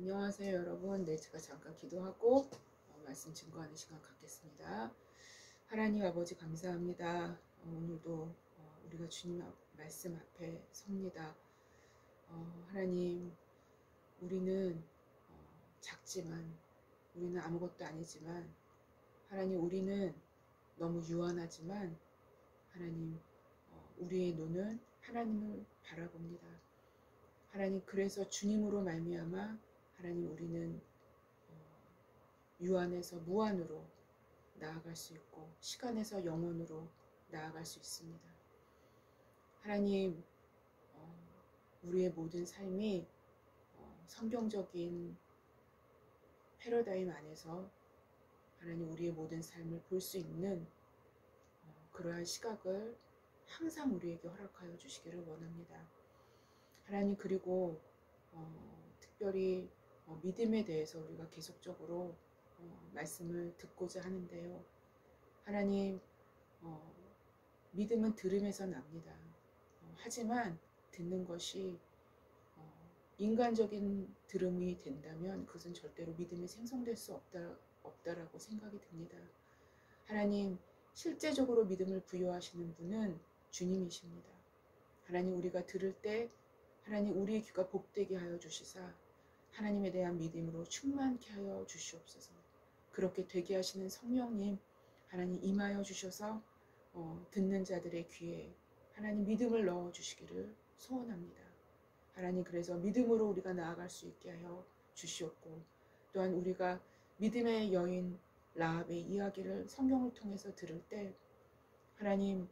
안녕하세요 여러분. 네, 제가 잠깐 기도하고 말씀 증거하는 시간 갖겠습니다. 하나님 아버지 감사합니다. 오늘도 우리가 주님 말씀 앞에 섭니다. 하나님, 우리는 작지만, 우리는 아무것도 아니지만, 하나님, 우리는 너무 유한하지만, 하나님, 우리의 눈은 하나님을 바라봅니다. 하나님, 그래서 주님으로 말미암아 하나님, 우리는 유한에서 무한으로 나아갈 수 있고 시간에서 영원으로 나아갈 수 있습니다. 하나님, 우리의 모든 삶이 성경적인 패러다임 안에서 하나님, 우리의 모든 삶을 볼 수 있는 그러한 시각을 항상 우리에게 허락하여 주시기를 원합니다. 하나님, 그리고 특별히 믿음에 대해서 우리가 계속적으로 말씀을 듣고자 하는데요. 하나님, 믿음은 들음에서 납니다. 하지만 듣는 것이 인간적인 들음이 된다면 그것은 절대로 믿음이 생성될 수 없다라고 생각이 듭니다. 하나님, 실제적으로 믿음을 부여하시는 분은 주님이십니다. 하나님, 우리가 들을 때 하나님, 우리의 귀가 복되게 하여 주시사 하나님에 대한 믿음으로 충만케 하여 주시옵소서. 그렇게 되게 하시는 성령님, 하나님 임하여 주셔서 듣는 자들의 귀에 하나님 믿음을 넣어 주시기를 소원합니다. 하나님, 그래서 믿음으로 우리가 나아갈 수 있게 하여 주시옵고, 또한 우리가 믿음의 여인 라합의 이야기를 성경을 통해서 들을 때 하나님,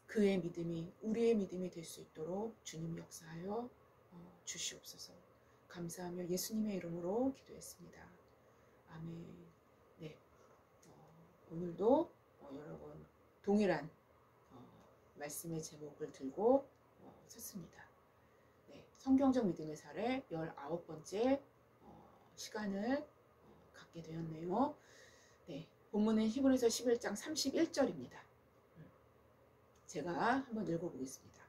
그의 믿음이 우리의 믿음이 될 수 있도록 주님 역사하여 주시옵소서. 감사하며 예수님의 이름으로 기도했습니다. 아멘. 네, 오늘도 여러분 동일한 말씀의 제목을 들고 섰습니다. 네, 성경적 믿음의 사례 19번째 시간을 갖게 되었네요. 네, 본문은 히브리서 11장 31절입니다. 제가 한번 읽어보겠습니다.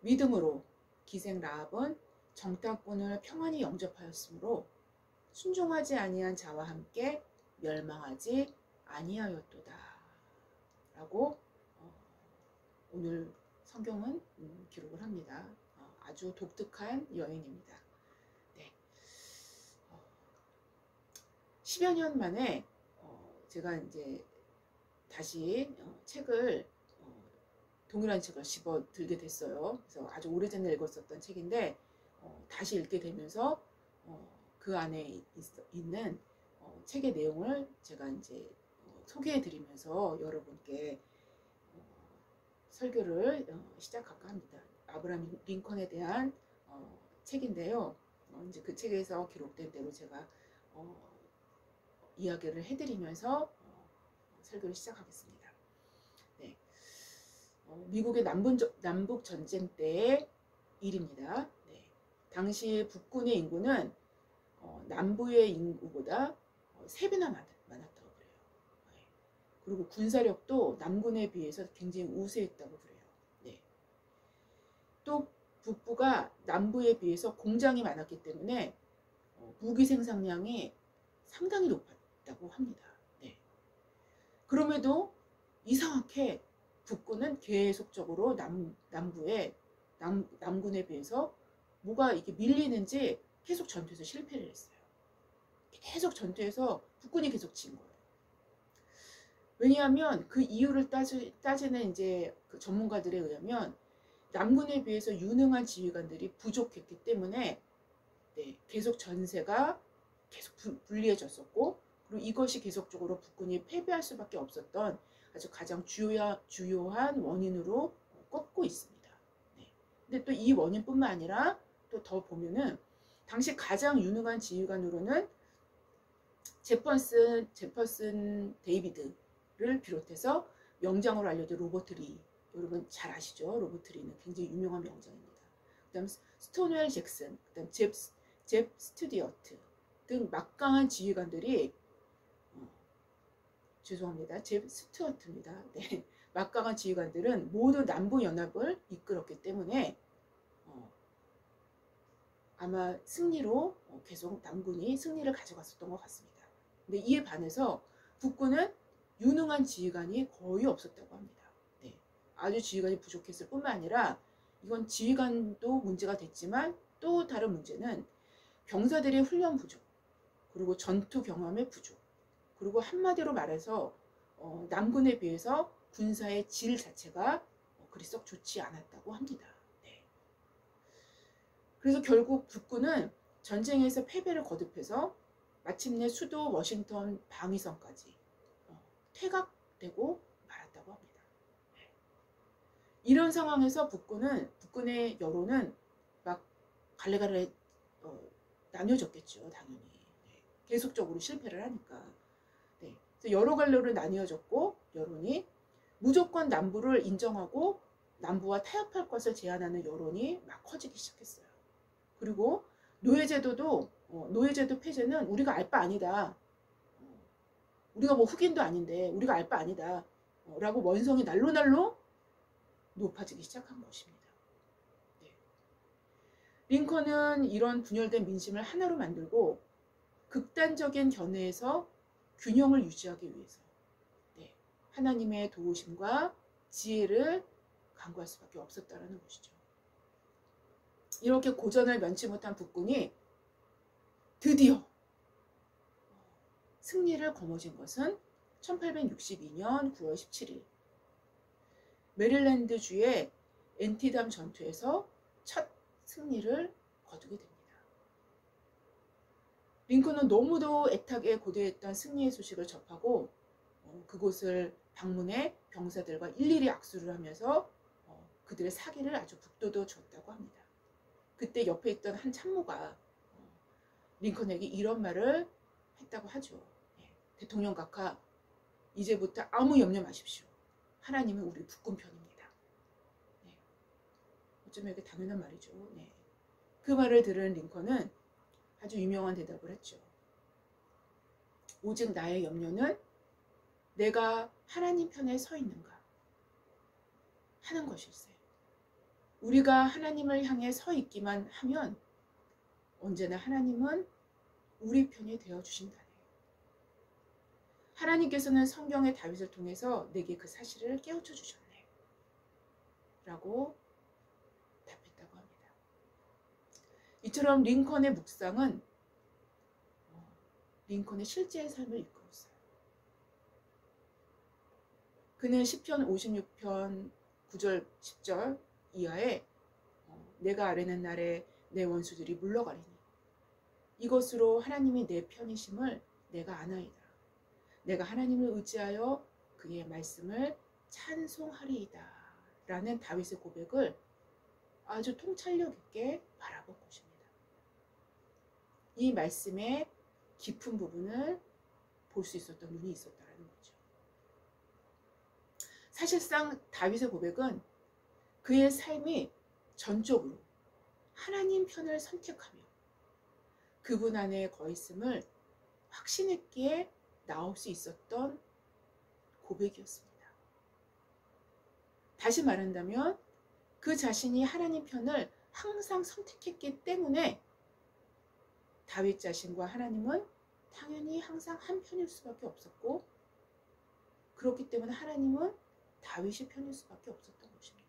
믿음으로 기생 라합은 정탐꾼을 평안히 영접하였으므로 순종하지 아니한 자와 함께 멸망하지 아니하였도다 라고 오늘 성경은 기록을 합니다. 아주 독특한 여인입니다. 네. 10여 년 만에 제가 이제 다시 책을 동일한 책을 집어 들게 됐어요. 그래서 아주 오래전에 읽었었던 책인데 다시 읽게 되면서 그 안에 있는 책의 내용을 제가 이제 소개해 드리면서 여러분께 설교를 시작할까 합니다. 아브라함 링컨에 대한 책인데요. 이제 그 책에서 기록된 대로 제가 이야기를 해드리면서 설교를 시작하겠습니다. 네. 미국의 남북 전쟁 때의 일입니다. 네. 당시 북군의 인구는 남부의 인구보다 3배나 많았다고 그래요. 네. 그리고 군사력도 남군에 비해서 굉장히 우세했다고 그래요. 네. 또 북부가 남부에 비해서 공장이 많았기 때문에 무기 생산량이 상당히 높았다고 합니다. 네. 그럼에도 이상하게 북군은 계속적으로 남군에 비해서 뭐가 이렇게 밀리는지 계속 전투에서 실패를 했어요. 계속 전투에서 북군이 계속 진 거예요. 왜냐하면 그 이유를 따지는 이제 그 전문가들에 의하면 남군에 비해서 유능한 지휘관들이 부족했기 때문에 네, 계속 전세가 계속 불리해졌었고, 그리고 이것이 계속적으로 북군이 패배할 수밖에 없었던 아주 가장 주요한 원인으로 꼽고 있습니다. 네. 근데 또 이 원인뿐만 아니라 또 더 보면은 당시 가장 유능한 지휘관으로는 제퍼슨 데이비드를 비롯해서 명장으로 알려진 로버트 리, 여러분 잘 아시죠? 로버트 리는 굉장히 유명한 명장입니다. 그다음 스톤웰 잭슨, 그다음 잽 스튜디어트 등 막강한 지휘관들이 죄송합니다. 잽 스튜어트입니다. 네. 막강한 지휘관들은 모두 남부 연합을 이끌었기 때문에 아마 승리로 계속 남군이 승리를 가져갔었던 것 같습니다. 근데 이에 반해서 북군은 유능한 지휘관이 거의 없었다고 합니다. 네. 아주 지휘관이 부족했을 뿐만 아니라 이건 지휘관도 문제가 됐지만 또 다른 문제는 병사들의 훈련 부족, 그리고 전투 경험의 부족, 그리고 한마디로 말해서 남군에 비해서 군사의 질 자체가 그리 썩 좋지 않았다고 합니다. 네. 그래서 결국 북군은 전쟁에서 패배를 거듭해서 마침내 수도 워싱턴 방위선까지 퇴각되고 말았다고 합니다. 네. 이런 상황에서 북군의 여론은 막 갈래갈래 나뉘어졌겠죠, 당연히. 네. 계속적으로 실패를 하니까. 네. 그래서 여러 갈래로 나뉘어졌고 여론이 무조건 남부를 인정하고 남부와 타협할 것을 제안하는 여론이 막 커지기 시작했어요. 그리고 노예제도 폐지는 우리가 알 바 아니다. 우리가 뭐 흑인도 아닌데 우리가 알 바 아니다. 라고 원성이 날로 높아지기 시작한 것입니다. 네. 링컨은 이런 분열된 민심을 하나로 만들고 극단적인 견해에서 균형을 유지하기 위해서 하나님의 도우심과 지혜를 간구할 수밖에 없었다는 것이죠. 이렇게 고전을 면치 못한 북군이 드디어 승리를 거머쥔 것은 1862년 9월 17일 메릴랜드주의 엔티담 전투에서 첫 승리를 거두게 됩니다. 링컨은 너무도 애타게 고대했던 승리의 소식을 접하고 그곳을 방문해 병사들과 일일이 악수를 하면서 그들의 사기를 아주 북돋워 줬다고 합니다. 그때 옆에 있던 한 참모가 링컨에게 이런 말을 했다고 하죠. 대통령 각하, 이제부터 아무 염려 마십시오. 하나님은 우리 북군 편입니다. 네. 어쩌면 이게 당연한 말이죠. 네. 그 말을 들은 링컨은 아주 유명한 대답을 했죠. 오직 나의 염려는 내가 하나님 편에 서 있는가 하는 것일세. 우리가 하나님을 향해 서 있기만 하면 언제나 하나님은 우리 편이 되어주신다네. 하나님께서는 성경의 다윗을 통해서 내게 그 사실을 깨우쳐 주셨네. 라고 답했다고 합니다. 이처럼 링컨의 묵상은 링컨의 실제의 삶을 이끌었어요. 그는 시편 56편 9절 10절 이하에 내가 아뢰는 날에 내 원수들이 물러가리니 이것으로 하나님이 내 편이심을 내가 아나이다. 내가 하나님을 의지하여 그의 말씀을 찬송하리이다. 라는 다윗의 고백을 아주 통찰력 있게 바라본 것입니다. 이 말씀의 깊은 부분을 볼 수 있었던 눈이 있었다는 거죠. 사실상 다윗의 고백은 그의 삶이 전적으로 하나님 편을 선택하며 그분 안에 거했음을 확신했기에 나올 수 있었던 고백이었습니다. 다시 말한다면 그 자신이 하나님 편을 항상 선택했기 때문에 다윗 자신과 하나님은 당연히 항상 한 편일 수밖에 없었고 그렇기 때문에 하나님은 다윗의 편일 수밖에 없었던 것입니다.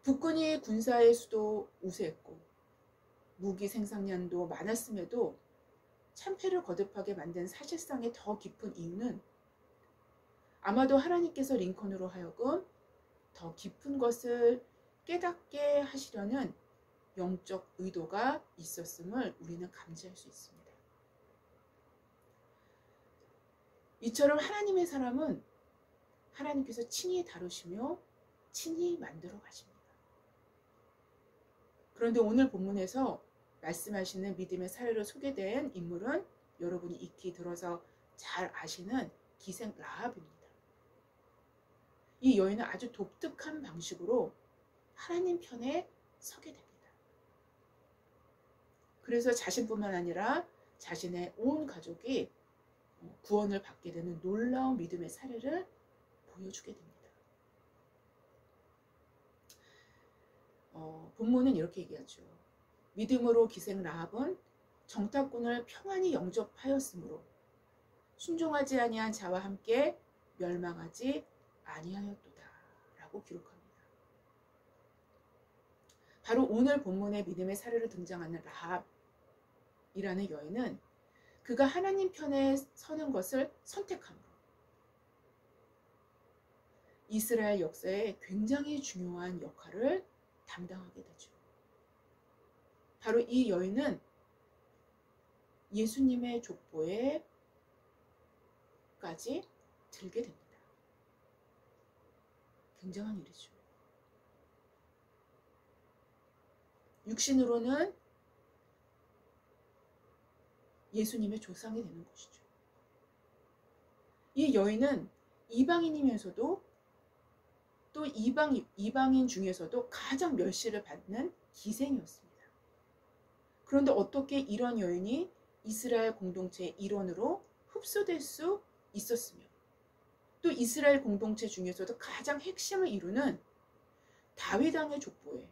북군이 군사의 수도 우세했고 무기 생산량도 많았음에도 참패를 거듭하게 만든 사실상의 더 깊은 이유는 아마도 하나님께서 링컨으로 하여금 더 깊은 것을 깨닫게 하시려는 영적 의도가 있었음을 우리는 감지할 수 있습니다. 이처럼 하나님의 사람은 하나님께서 친히 다루시며 친히 만들어 가십니다. 그런데 오늘 본문에서 말씀하시는 믿음의 사례로 소개된 인물은 여러분이 익히 들어서 잘 아시는 기생 라합입니다. 이 여인은 아주 독특한 방식으로 하나님 편에 서게 됩니다. 그래서 자신뿐만 아니라 자신의 온 가족이 구원을 받게 되는 놀라운 믿음의 사례를 보여주게 됩니다. 본문은 이렇게 얘기하죠. 믿음으로 기생 라합은 정탐꾼을 평안히 영접하였으므로 순종하지 아니한 자와 함께 멸망하지 아니하였도다 라고 기록합니다. 바로 오늘 본문의 믿음의 사례로 등장하는 라합이라는 여인은 그가 하나님 편에 서는 것을 선택함으로 이스라엘 역사에 굉장히 중요한 역할을 담당하게 되죠. 바로 이 여인은 예수님의 족보에까지 들게 됩니다. 굉장한 일이죠. 육신으로는 예수님의 조상이 되는 것이죠. 이 여인은 이방인이면서도 또 이방인 중에서도 가장 멸시를 받는 기생이었습니다. 그런데 어떻게 이런 여인이 이스라엘 공동체의 일원으로 흡수될 수 있었으며 또 이스라엘 공동체 중에서도 가장 핵심을 이루는 다윗 왕의 족보에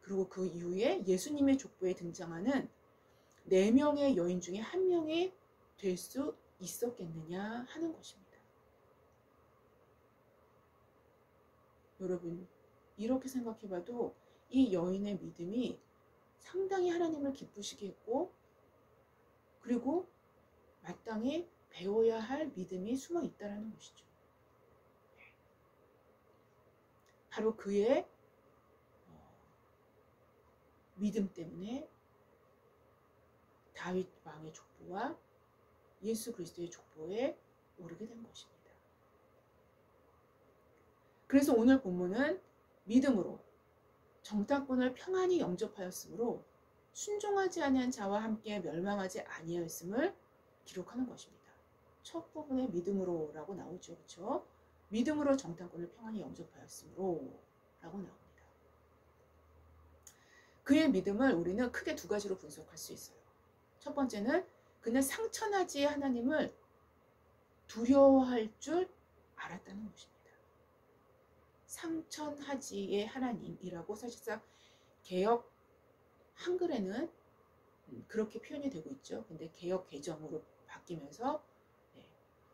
그리고 그 이후에 예수님의 족보에 등장하는 4명의 여인 중에 1명이 될 수 있었겠느냐 하는 것입니다. 여러분, 이렇게 생각해봐도 이 여인의 믿음이 상당히 하나님을 기쁘시게 했고 그리고 마땅히 배워야 할 믿음이 숨어 있다는 것이죠. 바로 그의 믿음 때문에 다윗 왕의 족보와 예수 그리스도의 족보에 오르게 된 것입니다. 그래서 오늘 본문은 믿음으로 정탐꾼을 평안히 영접하였으므로 순종하지 아니한 자와 함께 멸망하지 아니하였음을 기록하는 것입니다. 첫 부분에 믿음으로라고 나오죠. 그렇죠? 믿음으로 정탐꾼을 평안히 영접하였으므로 라고 나옵니다. 그의 믿음을 우리는 크게 2가지로 분석할 수 있어요. 첫 번째는 그는 상천하지의 하나님을 두려워할 줄 알았다는 것입니다. 상천하지의 하나님이라고 사실상 개역 한글에는 그렇게 표현이 되고 있죠. 근데 개역 개정으로 바뀌면서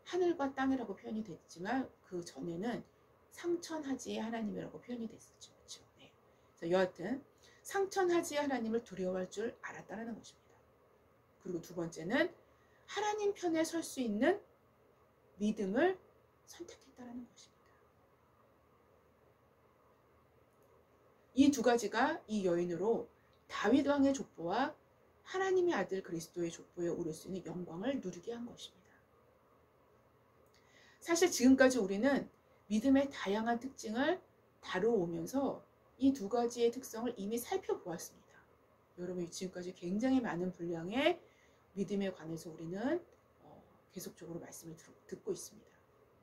하늘과 땅이라고 표현이 됐지만 그 전에는 상천하지의 하나님이라고 표현이 됐었죠. 그렇죠? 네. 그래서 여하튼 상천하지의 하나님을 두려워할 줄 알았다는 것입니다. 그리고 2번째는 하나님 편에 설 수 있는 믿음을 선택했다는 것입니다. 이 2가지가 이 여인으로 다윗 왕의 족보와 하나님의 아들 그리스도의 족보에 오를 수 있는 영광을 누리게 한 것입니다. 사실 지금까지 우리는 믿음의 다양한 특징을 다루어오면서 이 2가지의 특성을 이미 살펴보았습니다. 여러분 지금까지 굉장히 많은 분량의 믿음에 관해서 우리는 계속적으로 말씀을 듣고 있습니다.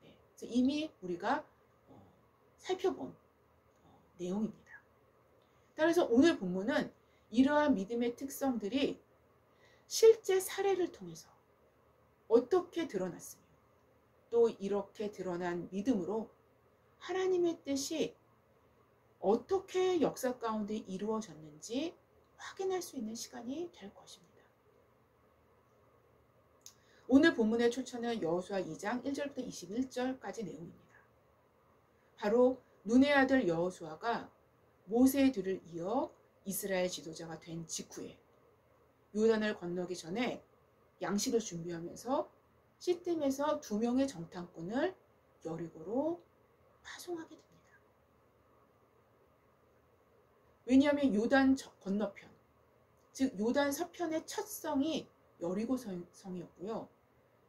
네, 그래서 이미 우리가 살펴본 내용입니다. 따라서 오늘 본문은 이러한 믿음의 특성들이 실제 사례를 통해서 어떻게 드러났으며 또 이렇게 드러난 믿음으로 하나님의 뜻이 어떻게 역사 가운데 이루어졌는지 확인할 수 있는 시간이 될 것입니다. 오늘 본문의 초청은 여호수아 2장 1절부터 21절까지 내용입니다. 바로 눈의 아들 여호수아가 모세의 뒤를 이어 이스라엘 지도자가 된 직후에 요단을 건너기 전에 양식을 준비하면서 시딤에서 2명의 정탐꾼을 여리고로 파송하게 됩니다. 왜냐하면 요단 건너편, 즉 요단 서편의 첫 성이 여리고 성이었고요.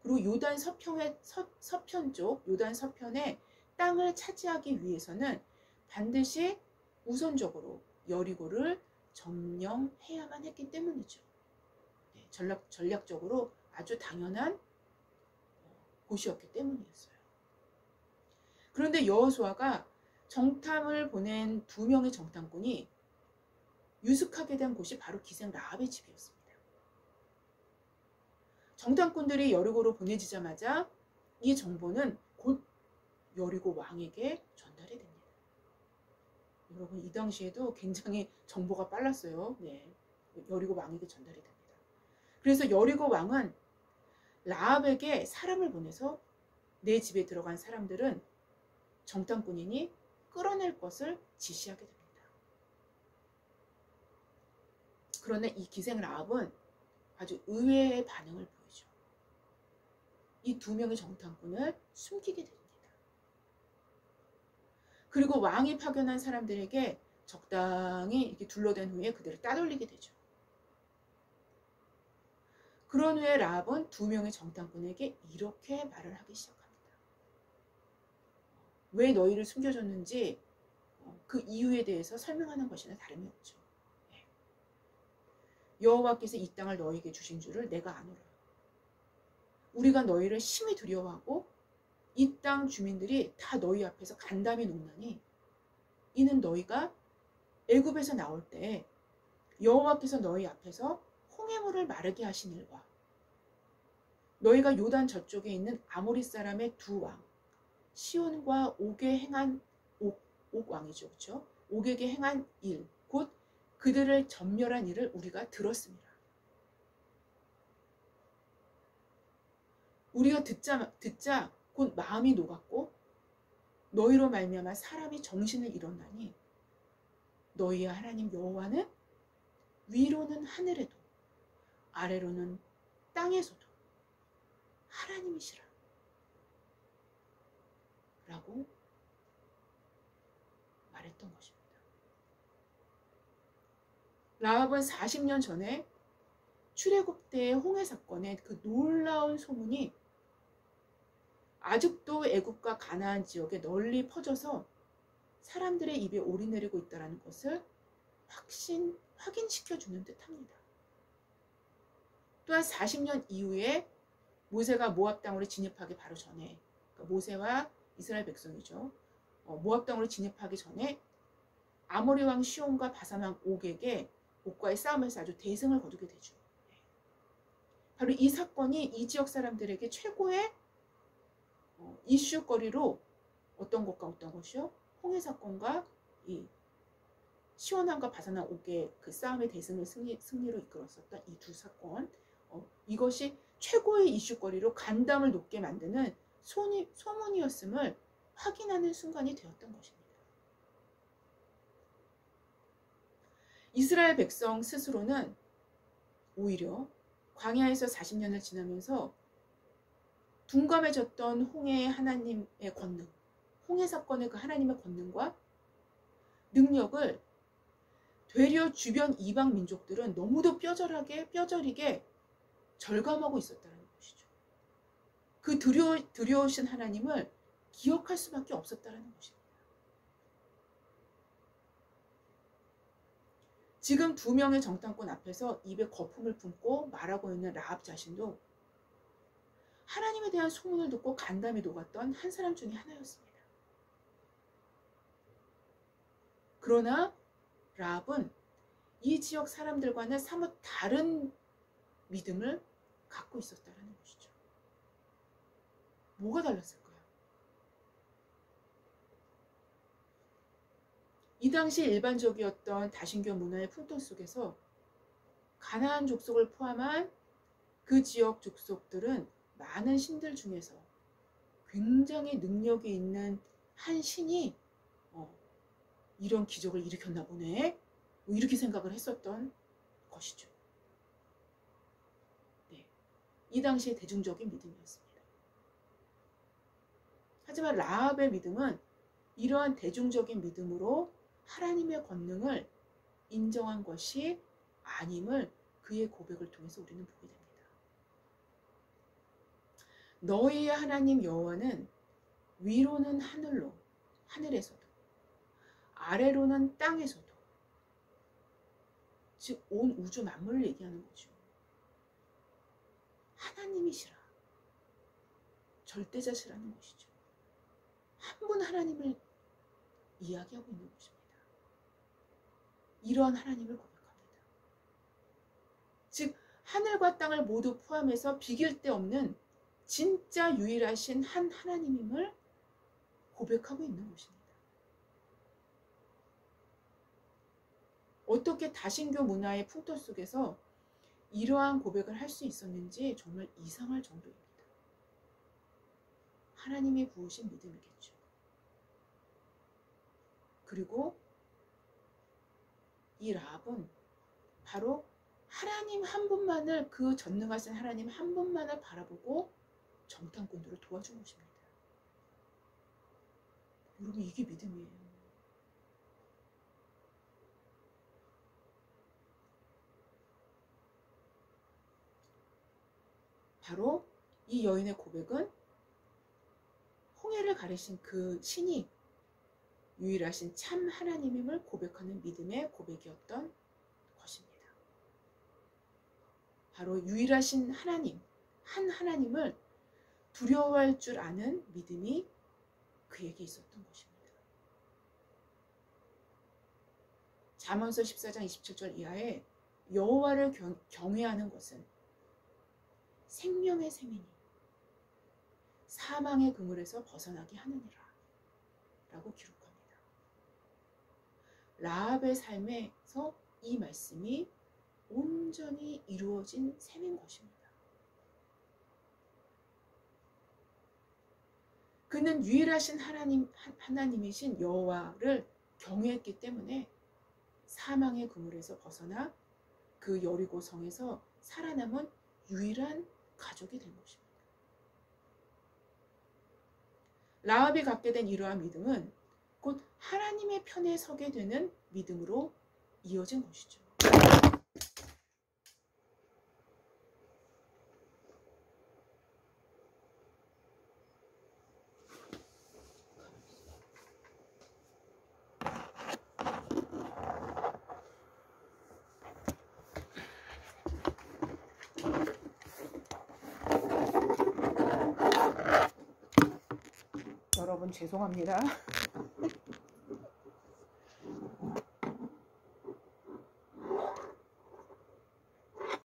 그리고 요단 서편 쪽, 요단 서편의 땅을 차지하기 위해서는 반드시 우선적으로 여리고를 점령해야만 했기 때문이죠. 네, 전략적으로 아주 당연한 곳이었기 때문이었어요. 그런데 여호수아가 정탐을 보낸 2명의 정탐꾼이 유숙하게 된 곳이 바로 기생 라합의 집이었습니다. 정탐꾼들이 여리고로 보내지자마자 이 정보는 곧 여리고 왕에게 전달이 됩니다. 여러분 이 당시에도 굉장히 정보가 빨랐어요. 네. 여리고 왕에게 전달이 됩니다. 그래서 여리고 왕은 라합에게 사람을 보내서 내 집에 들어간 사람들은 정탐꾼이니 끌어낼 것을 지시하게 됩니다. 그러나 이 기생 라합은 아주 의외의 반응을 보이죠. 이 두 명의 정탐꾼을 숨기게 됩니다. 그리고 왕이 파견한 사람들에게 적당히 이렇게 둘러댄 후에 그들을 따돌리게 되죠. 그런 후에 라합은 두 명의 정탐꾼에게 이렇게 말을 하기 시작합니다. 왜 너희를 숨겨줬는지 그 이유에 대해서 설명하는 것이나 다름이 없죠. 여호와께서 이 땅을 너희에게 주신 줄을 내가 아노라. 우리가 너희를 심히 두려워하고 이 땅 주민들이 다 너희 앞에서 간담이 녹나니 이는 너희가 애굽에서 나올 때 여호와께서 너희 앞에서 홍해물을 마르게 하신 일과 너희가 요단 저쪽에 있는 아모리 사람의 두 왕 시온과 옥에 행한 옥 왕이죠, 그렇죠? 옥에게 행한 일, 곧 그들을 전멸한 일을 우리가 들었습니다. 우리가 듣자 곧 마음이 녹았고 너희로 말미암아 사람이 정신을 잃었나니 너희의 하나님 여호와는 위로는 하늘에도 아래로는 땅에서도 하나님이시라 라고 말했던 것입니다. 라합은 40년 전에 출애굽 때의 홍해 사건의 그 놀라운 소문이 아직도 애굽과 가나안 지역에 널리 퍼져서 사람들의 입에 오르내리고 있다는 것을 확인시켜주는 듯합니다. 또한 40년 이후에 모세가 모압 땅으로 진입하기 바로 전에, 그러니까 모세와 이스라엘 백성이죠. 모압 땅으로 진입하기 전에 아모리 왕 시온과 바산 왕 옥과의 싸움에서 아주 대승을 거두게 되죠. 바로 이 사건이 이 지역 사람들에게 최고의 이슈거리로 어떤 것이요? 홍해 사건과 이 시온왕과 바산왕 옥의 그 싸움의 대승을 승리로 이끌었었던 이 두 사건, 이것이 최고의 이슈거리로 간담을 높게 만드는 소문이었음을 확인하는 순간이 되었던 것입니다. 이스라엘 백성 스스로는 오히려 광야에서 40년을 지나면서 둔감해졌던 홍해의 하나님의 권능, 홍해 사건의 그 하나님의 권능과 능력을 되려 주변 이방 민족들은 너무도 뼈저리게 절감하고 있었다는 것이죠. 그 두려우신 하나님을 기억할 수밖에 없었다는 것입니다. 지금 두 명의 정탐꾼 앞에서 입에 거품을 품고 말하고 있는 라합 자신도 하나님에 대한 소문을 듣고 간담이 녹았던 한 사람 중에 하나였습니다. 그러나 라합은 이 지역 사람들과는 사뭇 다른 믿음을 갖고 있었다는 것이죠. 뭐가 달랐을까요? 이 당시 일반적이었던 다신교 문화의 풍토 속에서 가나안 족속을 포함한 그 지역 족속들은 많은 신들 중에서 굉장히 능력이 있는 한 신이 이런 기적을 일으켰나 보네, 이렇게 생각을 했었던 것이죠. 네, 이 당시의 대중적인 믿음이었습니다. 하지만 라합의 믿음은 이러한 대중적인 믿음으로 하나님의 권능을 인정한 것이 아님을 그의 고백을 통해서 우리는 보게 됩니다. 너희의 하나님 여호와는 위로는 하늘에서도 아래로는 땅에서도, 즉 온 우주 만물을 얘기하는 거죠. 하나님이시라, 절대자시라는 것이죠. 한 분 하나님을 이야기하고 있는 것입니다. 이러한 하나님을 고백합니다. 즉 하늘과 땅을 모두 포함해서 비길 데 없는 진짜 유일하신 한 하나님임을 고백하고 있는 것입니다. 어떻게 다신교 문화의 풍토 속에서 이러한 고백을 할 수 있었는지 정말 이상할 정도입니다. 하나님이 부으신 믿음이겠죠. 그리고 이 라합은 바로 하나님 한 분만을, 그 전능하신 하나님 한 분만을 바라보고 정탐꾼들을 도와준 것입니다. 여러분, 이게 믿음이에요. 바로 이 여인의 고백은 홍해를 가르신 그 신이 유일하신 참 하나님임을 고백하는 믿음의 고백이었던 것입니다. 바로 유일하신 하나님, 한 하나님을 두려워할 줄 아는 믿음이 그에게 있었던 것입니다. 잠언서 14장 27절 이하에 여호와를 경외하는 것은 생명의 셈이니 사망의 그물에서 벗어나게 하느니라 라고 기록합니다. 라합의 삶에서 이 말씀이 온전히 이루어진 셈인 것입니다. 그는 유일하신 하나님이신 여호와를 경외했기 때문에 사망의 그물에서 벗어나 그 여리고 성에서 살아남은 유일한 가족이 된 것입니다. 라합이 갖게 된 이러한 믿음은 곧 하나님의 편에 서게 되는 믿음으로 이어진 것이죠. 여러분 죄송합니다.